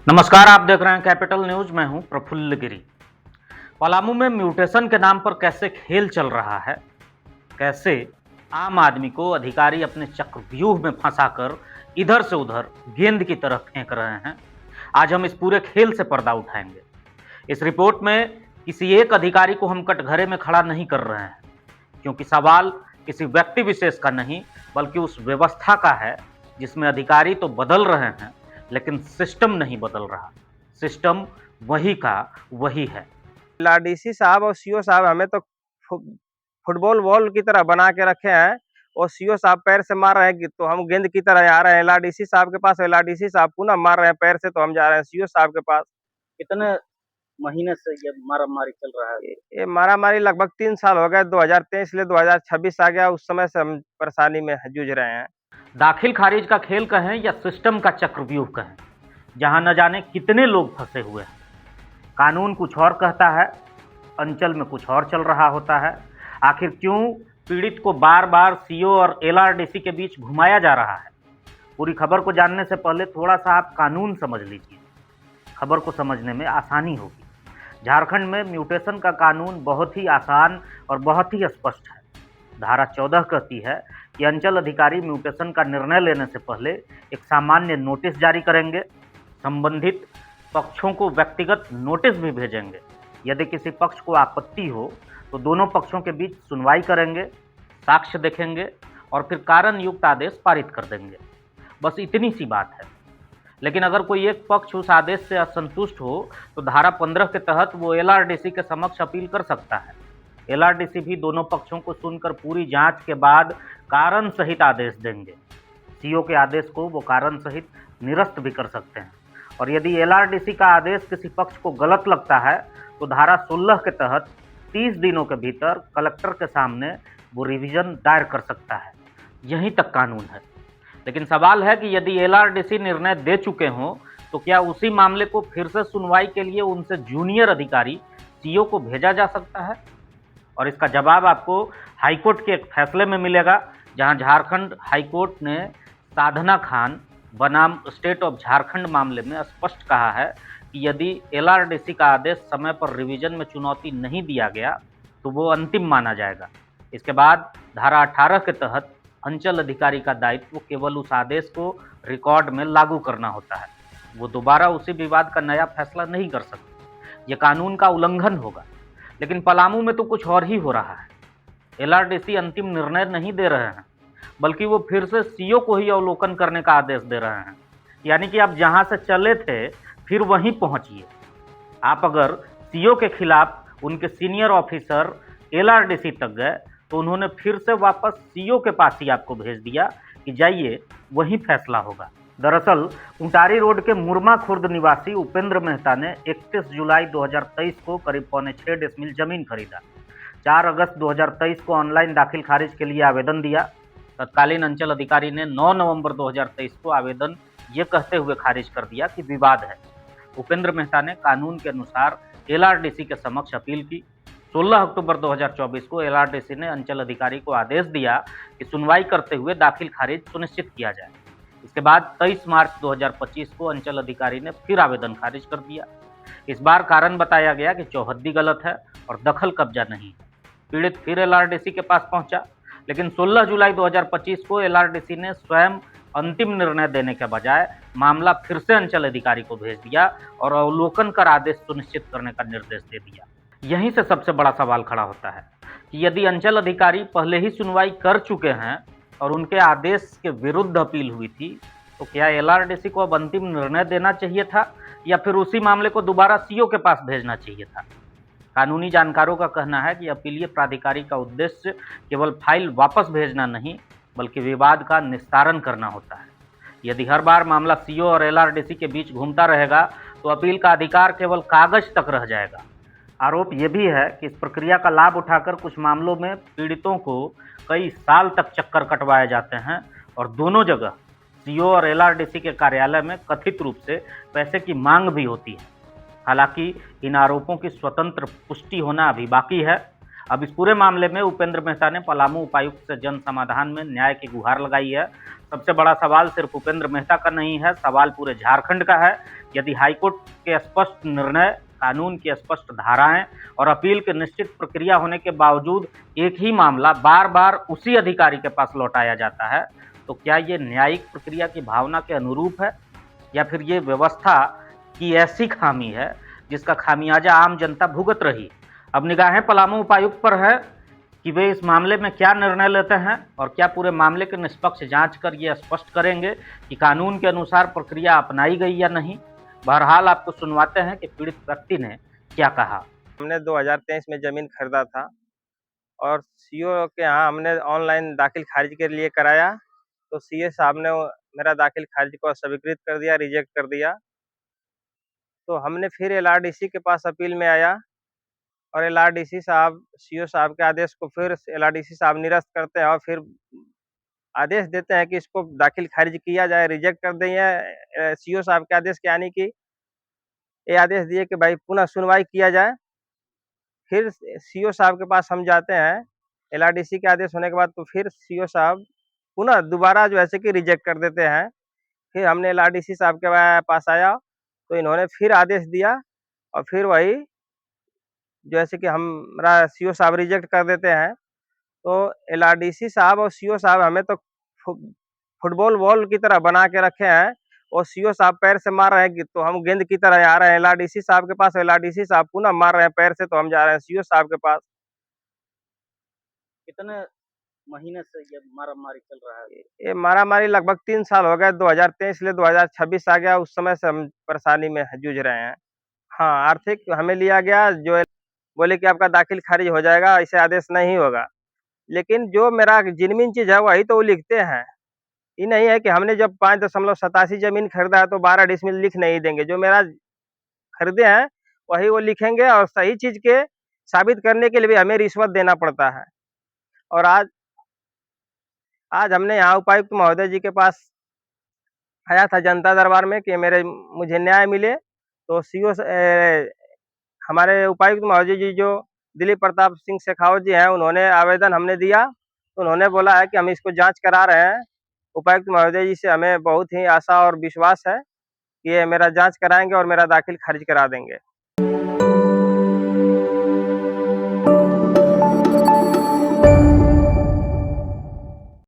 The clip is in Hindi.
नमस्कार, आप देख रहे हैं कैपिटल न्यूज। मैं हूं प्रफुल्ल गिरी। पलामू में म्यूटेशन के नाम पर कैसे खेल चल रहा है, कैसे आम आदमी को अधिकारी अपने चक्रव्यूह में फंसाकर इधर से उधर गेंद की तरह फेंक रहे हैं, आज हम इस पूरे खेल से पर्दा उठाएंगे। इस रिपोर्ट में किसी एक अधिकारी को हम कटघरे में खड़ा नहीं कर रहे हैं, क्योंकि सवाल किसी व्यक्ति विशेष का नहीं बल्कि उस व्यवस्था का है जिसमें अधिकारी तो बदल रहे हैं लेकिन सिस्टम नहीं बदल रहा। सिस्टम वही का वही है। डीसी साहब और सीओ साहब हमें तो फुटबॉल बॉल की तरह बना के रखे हैं और सीओ साहब पैर से मार रहे हैं तो हम गेंद की तरह आ रहे हैं। एलआरडीसी साहब के पास, एलआरडीसी साहब पुनः मार रहे हैं पैर से तो हम जा रहे हैं सीओ साहब के पास। कितने महीने से ये मारामारी चल रहा है? ये मारामारी लगभग 3 साल हो गए। 2023 ले 2026 आ गया, उस समय से हम परेशानी में जूझ रहे हैं। दाखिल खारिज का खेल कहें या सिस्टम का चक्रव्यूह कहें, जहां न जाने कितने लोग फंसे हुए हैं। कानून कुछ और कहता है, अंचल में कुछ और चल रहा होता है। आखिर क्यों पीड़ित को बार बार सीओ और एलआरडीसी के बीच घुमाया जा रहा है? पूरी खबर को जानने से पहले थोड़ा सा आप कानून समझ लीजिए, खबर को समझने में आसानी होगी। झारखंड में म्यूटेशन का कानून बहुत ही आसान और बहुत ही स्पष्ट है। धारा 14 कहती है कि अंचल अधिकारी म्यूटेशन का निर्णय लेने से पहले एक सामान्य नोटिस जारी करेंगे, संबंधित पक्षों को व्यक्तिगत नोटिस भी भेजेंगे। यदि किसी पक्ष को आपत्ति हो तो दोनों पक्षों के बीच सुनवाई करेंगे, साक्ष्य देखेंगे और फिर कारण युक्त आदेश पारित कर देंगे। बस इतनी सी बात है। लेकिन अगर कोई एक पक्ष उस आदेश से असंतुष्ट हो तो धारा 15 के तहत वो एलआरडीसी के समक्ष अपील कर सकता है। एलआरडीसी भी दोनों पक्षों को सुनकर पूरी जांच के बाद कारण सहित आदेश देंगे। सीओ के आदेश को वो कारण सहित निरस्त भी कर सकते हैं। और यदि एलआरडीसी का आदेश किसी पक्ष को गलत लगता है तो धारा 16 के तहत 30 दिनों के भीतर कलेक्टर के सामने वो रिवीजन दायर कर सकता है। यहीं तक कानून है। लेकिन सवाल है कि यदि एलआरडीसी निर्णय दे चुके हों तो क्या उसी मामले को फिर से सुनवाई के लिए उनसे जूनियर अधिकारी सीओ को भेजा जा सकता है? और इसका जवाब आपको हाईकोर्ट के एक फैसले में मिलेगा, जहां झारखंड हाईकोर्ट ने साधना खान बनाम स्टेट ऑफ झारखंड मामले में स्पष्ट कहा है कि यदि एलआरडीसी का आदेश समय पर रिवीजन में चुनौती नहीं दिया गया तो वो अंतिम माना जाएगा। इसके बाद धारा 18 के तहत अंचल अधिकारी का दायित्व केवल उस आदेश को रिकॉर्ड में लागू करना होता है। वो दोबारा उसी विवाद का नया फैसला नहीं कर सकते। ये कानून का उल्लंघन होगा। लेकिन पलामू में तो कुछ और ही हो रहा है। एलआरडीसी अंतिम निर्णय नहीं दे रहे हैं बल्कि वो फिर से सीओ को ही अवलोकन करने का आदेश दे रहे हैं। यानी कि आप जहां से चले थे फिर वहीं पहुंचिए। आप अगर सीओ के खिलाफ उनके सीनियर ऑफिसर एलआरडीसी तक गए तो उन्होंने फिर से वापस सीओ के पास ही आपको भेज दिया कि जाइए, वहीं फैसला होगा। दरअसल उंटारी रोड के मुरमा खुर्द निवासी उपेंद्र मेहता ने 31 जुलाई 2023 को करीब 6.25 डेसिमिल जमीन खरीदा। 4 अगस्त 2023 को ऑनलाइन दाखिल खारिज के लिए आवेदन दिया। तत्कालीन अंचल अधिकारी ने 9 नवंबर 2023 को आवेदन ये कहते हुए खारिज कर दिया कि विवाद है। उपेंद्र मेहता ने कानून के अनुसार एलआरडीसी के समक्ष अपील की। 16 अक्टूबर 2024 को एलआरडीसी ने अंचल अधिकारी को आदेश दिया कि सुनवाई करते हुए दाखिल खारिज सुनिश्चित किया जाए। इसके बाद 23 मार्च 2025 को अंचल अधिकारी ने फिर आवेदन खारिज कर दिया। इस बार कारण बताया गया कि चौहद्दी गलत है और दखल कब्जा नहीं। पीड़ित फिर एलआरडीसी के पास पहुंचा, लेकिन 16 जुलाई 2025 को एलआरडीसी ने स्वयं अंतिम निर्णय देने के बजाय मामला फिर से अंचल अधिकारी को भेज दिया और अवलोकन कर आदेश सुनिश्चित करने का निर्देश दे दिया। यहीं से सबसे बड़ा सवाल खड़ा होता है कि यदि अंचल अधिकारी पहले ही सुनवाई कर चुके हैं और उनके आदेश के विरुद्ध अपील हुई थी तो क्या एलआरडीसी को अब अंतिम निर्णय देना चाहिए था या फिर उसी मामले को दोबारा सीओ के पास भेजना चाहिए था? कानूनी जानकारों का कहना है कि अपीलीय प्राधिकारी का उद्देश्य केवल फाइल वापस भेजना नहीं बल्कि विवाद का निस्तारण करना होता है। यदि हर बार मामला सीओ और एलआरडीसी के बीच घूमता रहेगा तो अपील का अधिकार केवल कागज तक रह जाएगा। आरोप यह भी है कि इस प्रक्रिया का लाभ उठाकर कुछ मामलों में पीड़ितों को कई साल तक चक्कर कटवाए जाते हैं और दोनों जगह सीओ और एलआरडीसी के कार्यालय में कथित रूप से पैसे की मांग भी होती है। हालांकि इन आरोपों की स्वतंत्र पुष्टि होना अभी बाकी है। अब इस पूरे मामले में उपेंद्र मेहता ने पलामू उपायुक्त से जन समाधान में न्याय की गुहार लगाई है। सबसे बड़ा सवाल सिर्फ उपेंद्र मेहता का नहीं है, सवाल पूरे झारखंड का है। यदि हाईकोर्ट के स्पष्ट निर्णय, कानून की स्पष्ट धाराएं और अपील की निश्चित प्रक्रिया होने के बावजूद एक ही मामला बार बार उसी अधिकारी के पास लौटाया जाता है, तो क्या ये न्यायिक प्रक्रिया की भावना के अनुरूप है, या फिर ये व्यवस्था की ऐसी खामी है जिसका खामियाजा आम जनता भुगत रही। अब निगाहें पलामू उपायुक्त पर है कि वे इस मामले में क्या निर्णय लेते हैं और क्या पूरे मामले की निष्पक्ष जांच कर ये स्पष्ट करेंगे कि कानून के अनुसार प्रक्रिया अपनाई गई या नहीं। बहरहाल आपको सुनवाते हैं कि पीड़ित व्यक्ति ने क्या कहा। हमने 2023 में जमीन खरीदा था और सीओ के यहाँ हमने ऑनलाइन दाखिल खारिज के लिए कराया, तो सीए साहब ने मेरा दाखिल खारिज को अस्वीकृत कर दिया, रिजेक्ट कर दिया। तो हमने फिर एलआरडीसी के पास अपील में आया और एलआरडीसी साहब सीओ साहब के आदेश को फिर एलआरडीसी साहब निरस्त करते हैं और फिर आदेश देते हैं कि इसको दाखिल खारिज किया जाए, रिजेक्ट कर दिए। सीओ साहब के आदेश के यानी कि ये आदेश दिए कि भाई पुनः सुनवाई किया जाए। फिर सीओ साहब के पास हम जाते हैं, एलआरडीसी के आदेश होने के बाद, तो फिर सीओ साहब पुनः दोबारा जो है कि रिजेक्ट कर देते हैं। फिर हमने एलआरडीसी साहब के पास आया, तो इन्होंने फिर आदेश दिया और फिर वही जैसे कि हमारा सीओ साहब रिजेक्ट कर देते हैं। तो एलआरडीसी साहब और सीओ साहब हमें तो फुटबॉल बॉल की तरह बना के रखे हैं और सीओ साहब पैर से मार रहे हैं कि तो हम गेंद की तरह आ रहे हैं एलआरडीसी साहब के पास, एलआरडीसी साहब पुनः मार रहे हैं पैर से, तो हम जा रहे हैं सीओ साहब के पास। कितने महीने से ये मारामारी चल रहा है? ये मारामारी लगभग 3 साल हो गए, 2023 से 2026 आ गया, उस समय से हम परेशानी में जूझ रहे हैं। हाँ, आर्थिक हमें लिया गया, जो बोले कि आपका दाखिल खारिज हो जाएगा, ऐसे आदेश नहीं होगा। लेकिन जो मेरा जिनमिन चीज़ है वही तो वो लिखते हैं। ये नहीं है कि हमने जब 5.87 ज़मीन खरीदा है तो 12 डिसमिल लिख नहीं देंगे। जो मेरा खरीदे हैं वही वो लिखेंगे और सही चीज़ के साबित करने के लिए भी हमें रिश्वत देना पड़ता है। और आज आज हमने यहाँ उपायुक्त महोदय जी के पास आया था जनता दरबार में कि मुझे न्याय मिले। तो सीओ हमारे उपायुक्त महोदय जी जो दिलीप प्रताप सिंह शेखावत जी हैं, उन्होंने आवेदन हमने दिया, तो उन्होंने बोला है कि हम इसको जांच करा रहे हैं। उपायुक्त महोदय जी से हमें बहुत ही आशा और विश्वास है कि ये मेरा जांच कराएंगे और मेरा दाखिल खारिज करा देंगे।